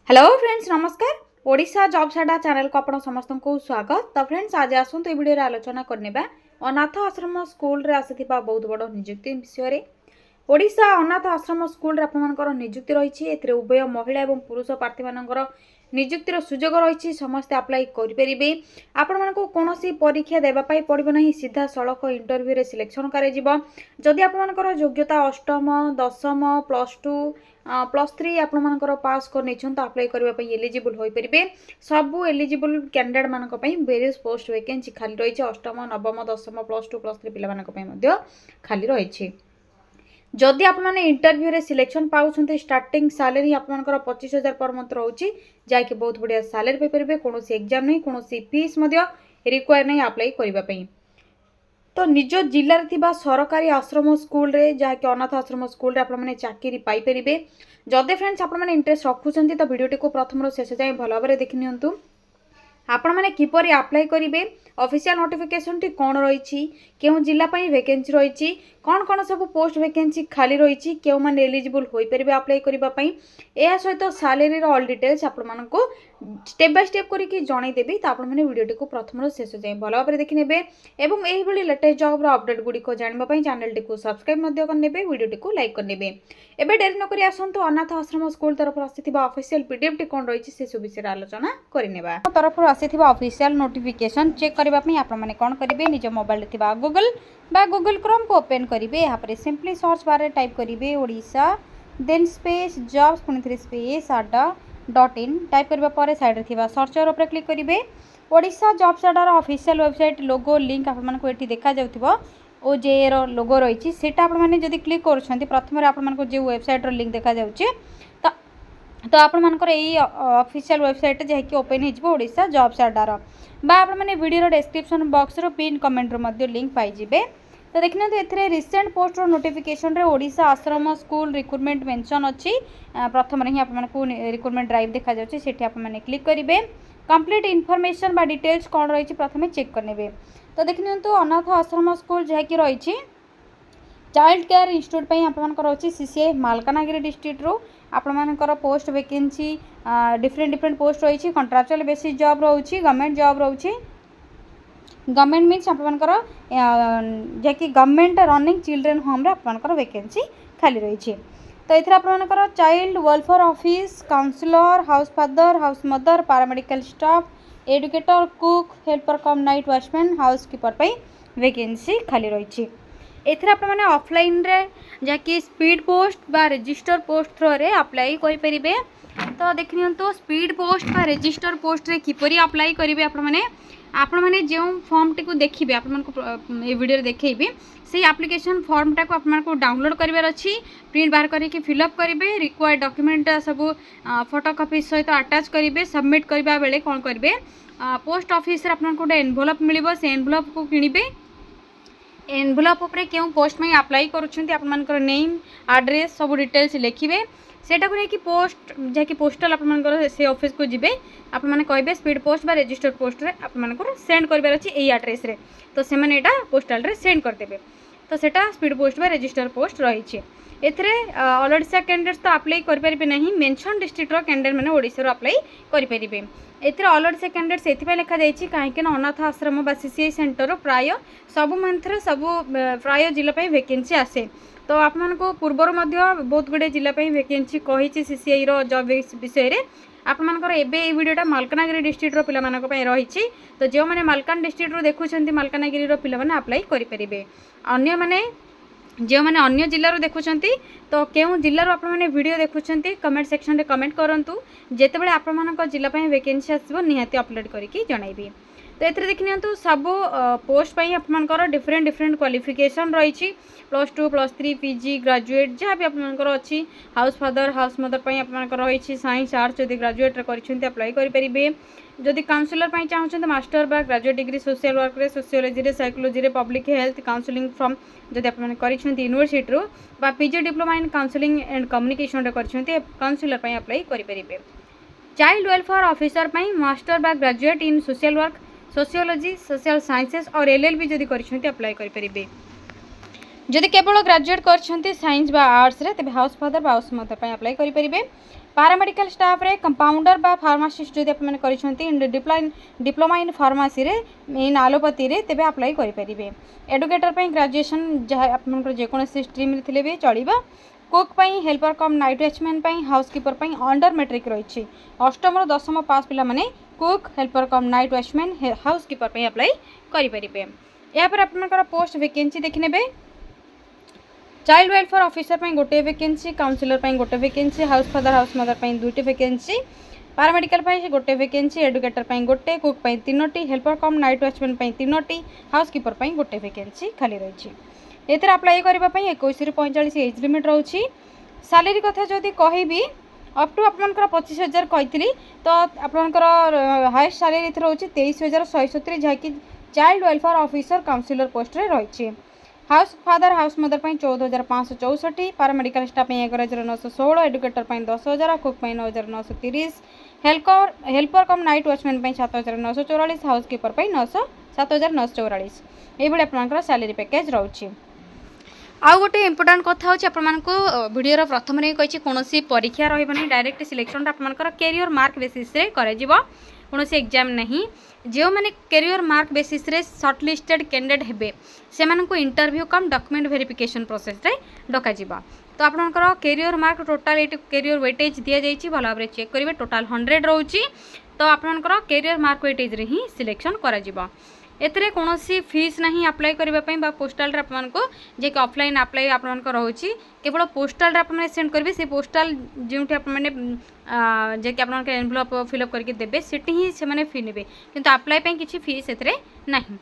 Hello friends नमस्कार। Odisha jobs अड्डा channel को आपण समस्त को स्वागत। तो फ्रेंड्स आज आसंतु ए वीडियो आलोचना करने अनाथ आश्रम स्कूल रे आसीथिबा बहुत बड़ नियुक्ति विषय रे। ओडिशा अनाथ आश्रम स्कूल रे आपनकर नियुक्ति रही एथिरे उभय महिला एवं पुरुष प्रार्थी मानकर नियुक्तिर सुजोग रही समस्ते अप्लाई करेंगे। आपण मानक कौन परीक्षा देवाई पड़ो ना, सीधा सड़क इंटरव्यू रे सिलेक्शन करी आपणकर योग्यता अष्टम दशम +2 +3 आपणकर पास कर अप्लाई करने एलिजिबल हो पारे। सबू एलिजिबल कैंडिडेट मानक वेरियस पोस्ट वैकेंसी खाली रही। अष्टम नवम दशम +2 +3 पिला खाली रही। जदि आपने इंटरव्यू रे सिलेक्शन पाउछन्ते स्टार्टिंग सैलरी आपनकर 25,000 पर मंथ रहउची, जाके बहुत बढ़िया सैलरी पे परिबे। कोनोसी एग्जाम नहीं, कोनोसी फीस मध्य रिक्वायर नहीं अप्लाई करबा पई। तो निज जिल्ला रे थिबा सरकारी आश्रम स्कूल रे जाके अनाथ आश्रम स्कूल रे आपन माने चाकरी पाई परिबे। जदि फ्रेंड्स आपन माने इंटरेस्ट रखुछन्ते तो वीडियो को प्रथम रो शेष जाय भलो भाबरे देखि नियंतु। आपण मैंने किपरि अप्लाई करेंगे, ऑफिशियल नोटिफिकेशन टी कौन रही, क्यों जिला वैकेंसी रही, कौन कौन सब पोस्ट वैकेंसी खाली रही, क्यों मैंने एलिजिबल हो पारे अप्लाई करने। यह सहित सैलरी ऑल डिटेल्स आपण को स्टेप बाय स्टेप करके जनईदेवी। तो आपने वीडियो को प्रथम शेष जाए भल भाव देखने और यही लेटेस्ट जॉब अपडेट गुड़िक जानवाई चैनल टी सब्सक्राइब करने, वीडियो को लाइक करने। एवं डेरी नक आसतु अनाथ आश्रम स्कूल तरफ आसी ऑफिशियल पीडीएफ टी कौन रही से सब विषय आलोचना करने। तरफ आसी ऑफिशियल नोटिफिकेशन चेक करने आपने कौन करेंगे, निज मोबाइल गूगल गूगल क्रोम को ओपन करेंगे। यहाँ पर सिंपली सर्च बार टाइप करेंगे ओडिशा देन स्पेस जॉब्स पुणी स्पेस अड्डा.in टाइप करबा पर साइड रे सर्चर ऊपर क्लिक करेंगे। ओडिशा जॉब्स अड्डार ऑफिशियल वेबसाइट लोगो लिंक आपको ये देखा जाउथिबो ओजे रो लोगो रही सेटा आपने जब क्लिक कर प्रथम आपको जो वेबसाइट लिंक देखा जाउछि तो आपण मानकर यही ऑफिशियल वेबसाइट जैकि ओपन होडिशा जॉब्स अड्डार आपने वीडियो डिस्क्रिप्शन बॉक्स रो पिन कमेंट रो मध्य लिंक पाइबे। तो देखना ए रिसेंट पोस्ट रो नोटिफिकेशन रे Odisha Ashram school recruitment mention अच्छी प्रथम ही आपको रिक्रुटमेंट ड्राइव देखा जाउछि सेठी आपने क्लिक करेंगे। कंप्लीट इनफॉरमेशन बा डिटेल्स कौन रही प्रथम चेक करने। तो देखनी अनाथ आश्रम स्कूल जैकि रही चाइल्ड केयर इंस्टीट्यूट आपंकर अच्छी सीसीआई मालकानगिरी डिस्ट्रिक्ट रू आपंकर पोस्ट वैकेंसी डिफरेंट पोस्ट रही। कंट्राक्चुअल बेसिस जॉब रोचे, गवर्नमेंट जॉब रोचे। गवर्नमेंट मीन्स आपंकर जैकि गवर्नमेंट रनिंग चिल्ड्रेन होम रे आपंकर वैकेंसी खाली रही। तो ये आपंकर child welfare office counsellor house father house mother paramedical staff educator cook helper cum night watchman house keeper vacancy खाली रही। एथरे आपने ऑफलाइन रे जाकि स्पीड पोस्ट बा रजिस्टर पोस्ट थ्रो रे अप्लाई करि परिबे। तो देखनियन तो स्पीड पोस्ट बा रजिस्टर पोस्ट रे किपरि अप्लाई करिवे आपण माने जो फॉर्म टी को देखिबे आपण को ए वीडियो रे देखैबे से एप्लिकेशन फॉर्म टा को आपण को डाउनलोड करिवार अछि, प्रिंट बाहर करके फिलअप करेंगे। रिक्वायर्ड डॉक्यूमेंट सब फोटोकॉपी सहित अटैच करेंगे। सबमिट करबा बेले कोन करेंगे पोस्ट ऑफिस रे आपण को एनवेलप मिलिबो, से एनवेलप को किनिबे। एनवेलप उपरे क्यों पोस्ट में अप्लाई करुछंती आपनकर नेम एड्रेस सब डिटेल्स लिखिबे। सेटा को लेकि पोस्ट जैकि पोस्टल आपनकर से ऑफिस को जिबे आपण माने कहबे स्पीड पोस्ट बा रजिस्टर पोस्ट रे आपनकर सेंड करबार अछि एई एड्रेस रे। तो से माने एटा पोस्टल रे सेंड कर देबे। तो सेटा स्पीड पोस्ट बा रजिस्टर पोस्ट रही छे। एथरे ऑल ओडिशा कैंडिडेट्स तो अप्लाई कर परिबे नहीं, मेंशन डिस्ट्रिक्ट रो कैंडिडेट माने ओडिशा रो अप्लाई कर परिबे। एथरे ऑल ओडिशा कैंडिडेट्स एथिपा लिखा जाइछि काहेकि अनाथ आश्रम बा सीसीआई सेंटर प्राय सब मंथ रे सब प्राय जिला पे वैकेंसी आसे। तो आपको पूर्वर बहुत गुड़े जिला वैकेंसी कही सीसीआई रो जॉब विषय रे आपनकर एबे ए वीडियोटा मालकानगिरी डिस्ट्रिक्ट रो पिला मानक पय रही। तो जो माने मालकान डिस्ट्रिक्ट रो देखुछंती मालकानगिरी रो पिला माने अप्लाई करि परिबे। अन्य माने जो मैंने अन्य जिलूर देखुंट तो क्यों जिलूर आपने वीडियो देखुंट कमेंट सेक्शन में कमेंट करूँ जिते आप जिला वैकेंसी आसो निहाती अपलोड करके जनइबी। तो ये देखनी सब पोस्ट आपंकर डिफरेंट क्वालिफिकेशन रही +2 +3 पीजी ग्रेजुएट जहाँ भी आपंकर अच्छी हाउस फादर हाउस मदर आपंकर रही साइंस आर्ट्स जब ग्रेजुएट अप्लाई करेंगे। जदि काउंसलर चाहते मास्टर बा ग्रेजुएट डिग्री सोशल वर्क रे सोशियोलॉजी साइकोलॉजी रे पब्लिक हेल्थ काउंसलिंग फ्रॉम जदि आप यूनिवर्सिटी रू बा PG diploma in counselling and communication counsellor apply करेंगे। चाइल्ड वेलफेयर ऑफिसर मास्टर बा graduate in social work sociology social sciences और एलएलबी जदि अप्लाई करेंगे। जदि केवल ग्रेजुएट कर साइंस बा आर्ट्स रे तेबे हाउस फादर बा हाउस मदर पे अप्लाई करि परिबे। पारामेडिकल स्टाफ रे कंपाउंडर बा फार्मासिस्ट जदि आप माने करिसंती डिप्लोमा इन फार्मेसी रे इन एलोपैथी रे तेबे अप्लाई करि परिबे। एडुकेटर पे ग्रेजुएशन जहा आप मानकर जे कोनोसी स्ट्रीम रे थिले भी चलिबा। कुक पई हेल्पर कम नाइट वॉचमैन पई हाउसकीपर पई अंडर मैट्रिक रही अष्टम और दशम पास पिला माने cook helper cum night watchman housekeeper पई अप्लाई करि परिबे। या पर आपनकर पोस्ट वैकेंसी देखि नेबे। चाइल्ड वेलफेयर ऑफिसर पे गोटे वैकेंसी, काउंसिलर पे गोटे vacancy, house father house mother पे दुईटी वैकेंसी, पारामेडिकल पे गोटे वैकेंसी, एडुकेटर पे गोटे, कुक पे तीनोटी, हेल्पर कम नाइट वॉचमैन पे तीनोटी, हाउसकीपर पे गोटे वैकेंसी खाली रही। एथर अप्लाई करबा पई 21 ରୁ 45 एज लिमिट रहउछि। सैलरी कथा जदि कहबी अप टू आपनकर 25,000 कहितली तो आपनकर हाईएस्ट सैलरी एथर रहउछि 23,170 जहाँकि child welfare officer counsellor post रे रही। House father house mother 14,564, paramedical staff 11,916, educator 10,000, cook 9,930, helper cum night watchman 7,944, housekeeper 7,944 ये आप सैलरी पैकेज रोचे। आउ गोटे इंपोर्टाट कथा होची आपको वीडियो प्रथम कही कौन परीक्षा रही डायरेक्ट सिलेक्शन आपर कैरियर मार्क बेसीस कर कौन एग्जाम नहीं। जो मैंने कैरियर मार्क बेसीस रे सर्टलिस्टेड कैंडिडेट हेबे से इंटरव्यू कम डॉक्यूमेंट वेरिफिकेशन प्रोसेस रे डका जिबा। तो आपनकर कैरियर मार्क टोटाल ये कैरियर वेटेज दि जाइए भल भाव चेक करेंगे टोटाल 100 रोची। तो आपनकर कैरियर मार्क वेटेज रे ही सिलेक्शन करा जिबा। एतरे कौन फीस नहीं अप्लाई करने पोस्टाल आपको जे कि ऑफलाइन अप्लाई आपको रोचे केवल पोस्टाल आप सेंड करेंगे से पोस्टाल जो मैंने जे कि आप एनवेलप फिलअप करके देवे सेठी ही से फी ने किंतु अप्लाई किसी फीस एतरे नहीं।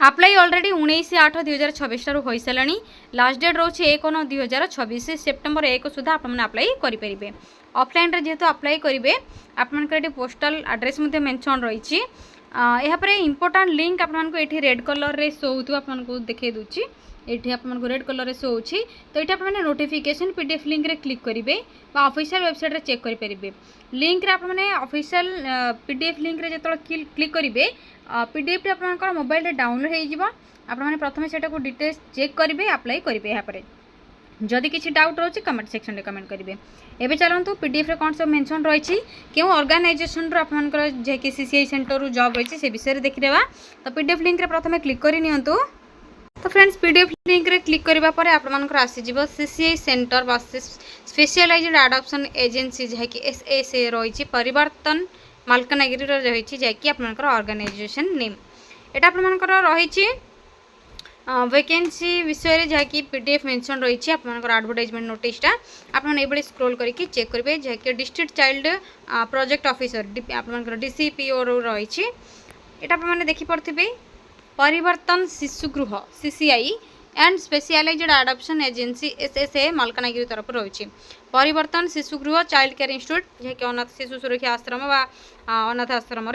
अप्लाई ऑलरेडी 19/8/2026 हो सारा। लास्ट डेट रोचे 1/9/2026 सेप्टेम्बर 1 सुधा आप अप्लाई करेंगे। ऑफलाइन जेहेतु अप्लाई करेंगे आपंकर पोस्टाल एड्रेस मेंशन रही। यहाँ इंपोर्टाट लिंक आपको ये रेड कलर रे शो हो आपको देखे दूची ये आपको रेड कलर रे शो होची। तो ये आप नोटिफिकेशन पीडीएफ लिंक रे क्लिक करेंगे ऑफिशियल वेबसाइट रे चेक करेंगे। लिंक रे आपने ऑफिशियल पीडीएफ लिंक रे जो क्लिक करेंगे पीडीएफ आप मोबाइल रे डाउनलोड हो प्रथम से डिटेल्स चेक करेंगे अप्लाई करेंगे। यहाँ पर जदि किसी डाउट रोचे कमेंट सेक्शन में कमेंट करेंगे। एबे चलतु पीडीएफ रे कौन सब मेंशन रही क्यों ऑर्गेनाइजेशन आपनकर जे कि सीसीआई सेंटर जॉब रही से विषय देखीदेवा। तो पीडीएफ लिंक रे प्रथम क्लिक कर नियंतु। तो फ्रेंड्स पीडीएफ लिंक रे क्लिक करबा परे आपनकर आसीजिवो सीसीआई सेंटर बा स्पेशलाइज्ड एडॉप्शन एजेंसी जे कि एसएसए रही परिवर्तन मालकानगिरी रही जे कि आपनकर ऑर्गेनाइजेशन नेम एटा आपनकर रही। वैकेंसी विषय जहाँकि पीडीएफ मेंशन रही आपनकर एडवर्टाइजमेंट नोटिसटा आपड़ी स्क्रोल करके चेक करेंगे जहाँकि डिस्ट्रिक्ट चाइल्ड प्रोजेक्ट ऑफिसर आपनकर डीसीपीओ रही आपने देखिपे परिवर्तन शिशुगृह CCI and specialised adoption agency SSA Malkangiri तरफ रही। परिवर्तन शिशुगृह चाइल्ड केयर इंस्टीट्यूट जहाँकि अनाथ शिशु सुरक्षा आश्रम व अनाथ आश्रम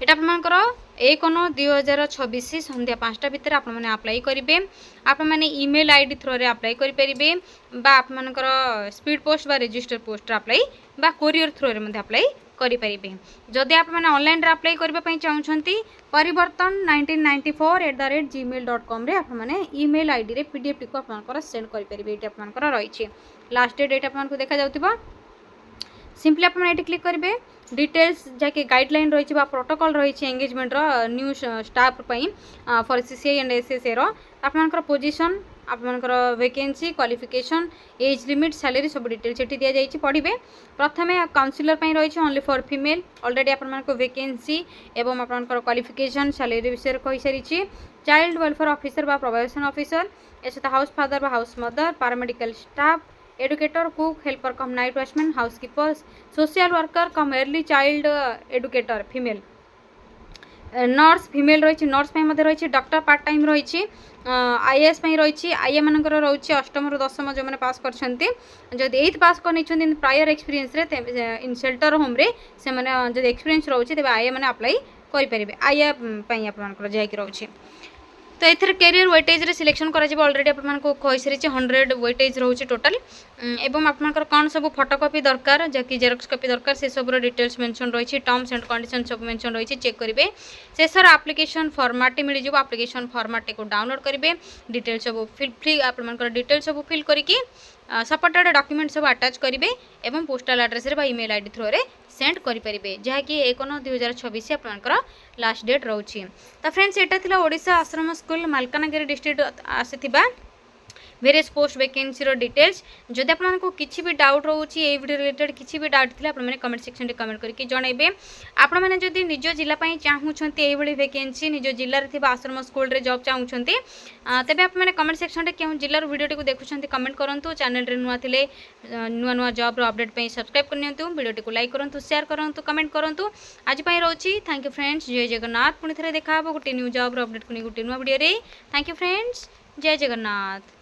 एटा आपनकर 1/9/2026 संध्या 5टा भितर आप अप्लाई करेंगे। आप ईमेल आईडी थ्रो रे अप्लाई करेंगे बा आपनकर स्पीड पोस्ट बा रजिस्टर पोस्ट अप्लाई बा कोरियर थ्रो रे अप्लाई करेंगे। जदि आप ऑनलाइन अप्लाई करने चाहते परिवर्तन 1994@gmail.com रे आप ईमेल आईडी रे पीडीएफ टी को आपनकर सेंड करेंगे। ये आपनकर रही लास्ट डेट आपको देखा जाउतिबा। सिंपली आप क्लिक करेंगे डिटेल्स जैसे गाइडलाइन रही प्रोटोकॉल रही engagement new staff for CCI and SSA आपनकर पोजीशन आपनकर vacancy qualification age limit salary सब डिटेल्स ये दि जाइए पढ़े। प्रथम काउंसिलर रही ओनली फॉर फीमेल ऑलरेडी आपको वैकेंसी एवं आपनकर क्वालिफिकेशन सैलरी विषय कही सारी। चाइल्ड वेलफेयर ऑफिसर बा प्रोबेशन ऑफिसर सहित हाउस फादर बा house mother paramedical staff educator cook helper cum night watchman housekeeper social worker कम early child educator female nurse female रही नर्स रही डॉक्टर पार्ट टाइम रही IAS रही आईए मानकर रही अष्टम ରୁ दशम जो मैंने पास करछंती 8th पास कर प्रायर एक्सपीरियंस रे इन शेल्टर होम रे से माने जब एक्सपीरियंस रोचे तेबे आईए माने अप्लाई करि परिबे आईए पई आपनकर जाय कि रोचे। तो एथर कैरियर वेटेज रे सिलेक्शन करा जिवो ऑलरेडी आपन मन को कहि सरी 100 वेटेज रहउची टोटल एवं आपन मन कौन सब फोटोकॉपी दरकार जकि जेरॉक्स कॉपी दरकार से सब डिटेल्स मेंशन रही टर्म्स एंड कंडीशन सब मेंशन रही चेक करेंगे शेषर एप्लिकेशन फॉर्मेट मिल जाव एप्लिकेशन फॉर्मेट को डाउनलोड करेंगे डिटेल्स सब फिल आपन डिटेल्स सब फिल करके सपोर्टेड डॉक्यूमेंट सब अटैच करेंगे एवं पोस्टल एड्रेस रे ईमेल आईडी थ्रू रे सेंड करेंगे जहाँकि 1/9/2026 आपंकर लास्ट डेट रोचे। तो फ्रेंड्स यहाँ ओडिशा आश्रम स्कूल मालकानगिरी डिस्ट्रिक्ट आसीथिबा वेरियस पोस्ट वैकेंसी डिटेल्स जदि आपको किसी भी डाउट रोचे ये वीडियो रिलेटेड किसी भी डाउट थी आपने कमेंट सेक्शन में कमेंट करके जनइबे आपण मैंने जदि निज जिला चाहूँगी ये वैकेंसी निज जिले में आश्रम स्कूल रे जॉब चाहूँगी तेज आप कमेंट सेक्शन में क्यों जिलार वीडियो को देखुं कमेंट करूँ चैनल रे नुआ थे नुआ नुआ जॉब अपडेट सब्सक्राइब करनी वीडियो को लाइक करूँ शेयर करूँ कमेंट करूँ आज रोचे थैंक यू फ्रेंड्स जय जगन्नाथ पुणी थे देखा गोटे न्यू जॉब अपडेट को गोटे नुआ वीडियो थैंक यू फ्रेंड्स जय जगन्नाथ।